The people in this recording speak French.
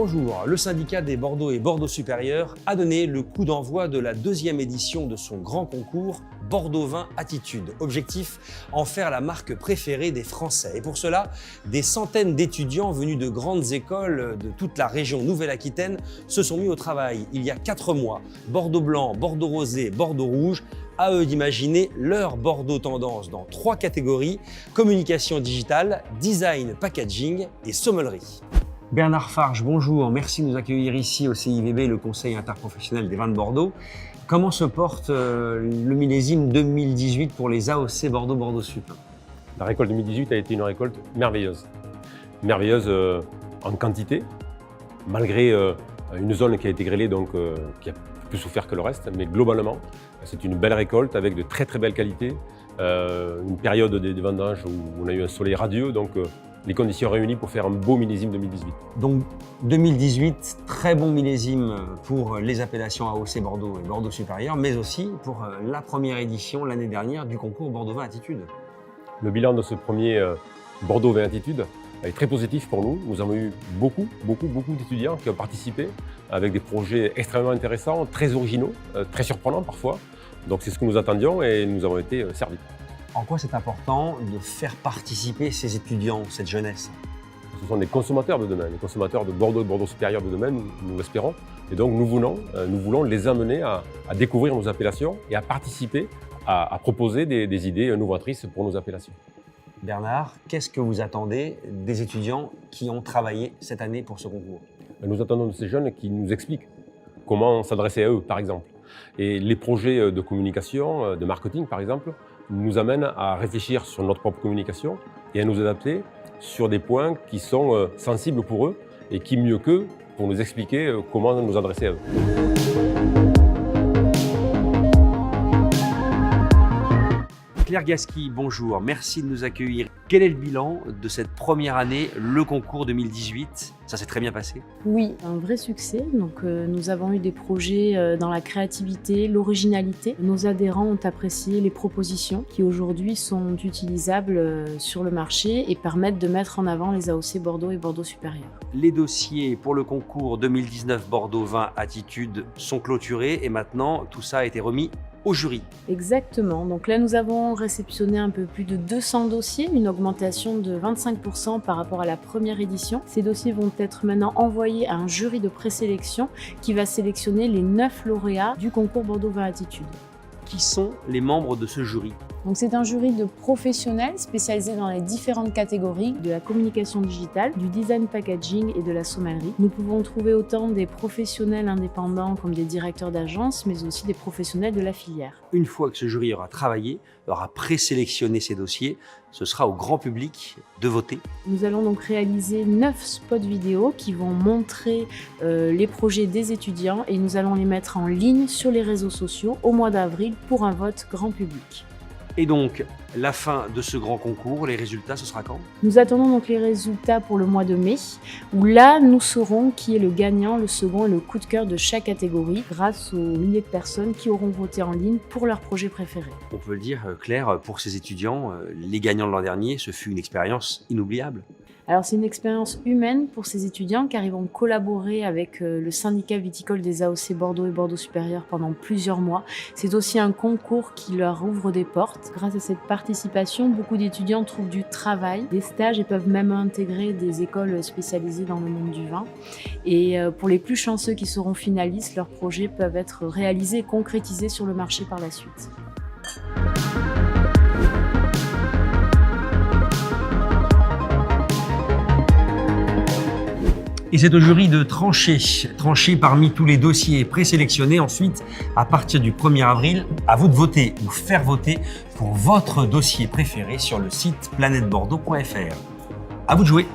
Bonjour, le syndicat des Bordeaux et Bordeaux Supérieur a donné le coup d'envoi de la deuxième édition de son grand concours Bordeaux Vin Attitude. Objectif, en faire la marque préférée des Français. Et pour cela, des centaines d'étudiants venus de grandes écoles de toute la région Nouvelle-Aquitaine se sont mis au travail il y a 4 mois. Bordeaux blanc, Bordeaux rosé, Bordeaux rouge. À eux d'imaginer leur Bordeaux tendance dans 3 catégories: communication digitale, design, packaging et sommellerie. Bernard Farge, bonjour, merci de nous accueillir ici au CIVB, le Conseil interprofessionnel des vins de Bordeaux. Comment se porte le millésime 2018 pour les AOC Bordeaux Sup? La récolte 2018 a été une récolte merveilleuse. Merveilleuse en quantité, malgré une zone qui a été grêlée, donc qui a plus souffert que le reste, mais globalement, c'est une belle récolte avec de très belles qualités. Une période des vendanges où on a eu un soleil radieux, donc les conditions réunies pour faire un beau millésime 2018. Donc 2018, très bon millésime pour les appellations AOC Bordeaux et Bordeaux Supérieur, mais aussi pour la première édition l'année dernière du concours Bordeaux Vin Attitude. Le bilan de ce premier Bordeaux Vin Attitude est très positif pour nous. Nous avons eu beaucoup d'étudiants qui ont participé avec des projets extrêmement intéressants, très originaux, très surprenants parfois. Donc c'est ce que nous attendions et nous avons été servis. En quoi c'est important de faire participer ces étudiants, cette jeunesse? Ce sont des consommateurs de demain, les consommateurs de Bordeaux et de Bordeaux Supérieur de demain, nous l'espérons. Et donc nous voulons les amener à découvrir nos appellations et à participer, à proposer des idées novatrices pour nos appellations. Bernard, qu'est-ce que vous attendez des étudiants qui ont travaillé cette année pour ce concours? Nous attendons de ces jeunes qui nous expliquent comment s'adresser à eux, par exemple. Et les projets de communication, de marketing, par exemple, nous amènent à réfléchir sur notre propre communication et à nous adapter sur des points qui sont sensibles pour eux et qui, mieux qu'eux, pour nous expliquer comment nous adresser à eux. Claire Gasqui, bonjour, merci de nous accueillir. Quel est le bilan de cette première année, le concours 2018? Ça s'est très bien passé? Oui, un vrai succès. Donc, nous avons eu des projets dans la créativité, l'originalité. Nos adhérents ont apprécié les propositions qui aujourd'hui sont utilisables sur le marché et permettent de mettre en avant les AOC Bordeaux et Bordeaux Supérieur. Les dossiers pour le concours 2019 Bordeaux Vin Attitude sont clôturés et maintenant tout ça a été remis au jury. Exactement. Donc là, nous avons réceptionné un peu plus de 200 dossiers, une augmentation de 25% par rapport à la première édition. Ces dossiers vont être maintenant envoyés à un jury de présélection qui va sélectionner les 9 lauréats du concours Bordeaux Vin Attitude. Qui sont les membres de ce jury? Donc c'est un jury de professionnels spécialisés dans les différentes catégories de la communication digitale, du design packaging et de la sommellerie. Nous pouvons trouver autant des professionnels indépendants comme des directeurs d'agence, mais aussi des professionnels de la filière. Une fois que ce jury aura travaillé, aura présélectionné ces dossiers, ce sera au grand public de voter. Nous allons donc réaliser 9 spots vidéo qui vont montrer les projets des étudiants et nous allons les mettre en ligne sur les réseaux sociaux au mois d'avril pour un vote grand public. Et donc, la fin de ce grand concours, les résultats, ce sera quand? Nous attendons donc les résultats pour le mois de mai, où là, nous saurons qui est le gagnant, le second et le coup de cœur de chaque catégorie, grâce aux milliers de personnes qui auront voté en ligne pour leur projet préféré. On peut le dire, Claire, pour ces étudiants, les gagnants de l'an dernier, ce fut une expérience inoubliable. Alors c'est une expérience humaine pour ces étudiants car ils vont collaborer avec le syndicat viticole des AOC Bordeaux et Bordeaux Supérieur pendant plusieurs mois. C'est aussi un concours qui leur ouvre des portes. Grâce à cette participation, beaucoup d'étudiants trouvent du travail, des stages et peuvent même intégrer des écoles spécialisées dans le monde du vin. Et pour les plus chanceux qui seront finalistes, leurs projets peuvent être réalisés et concrétisés sur le marché par la suite. Et c'est au jury de trancher parmi tous les dossiers présélectionnés. Ensuite, à partir du 1er avril, à vous de voter ou faire voter pour votre dossier préféré sur le site planetbordeaux.fr. À vous de jouer!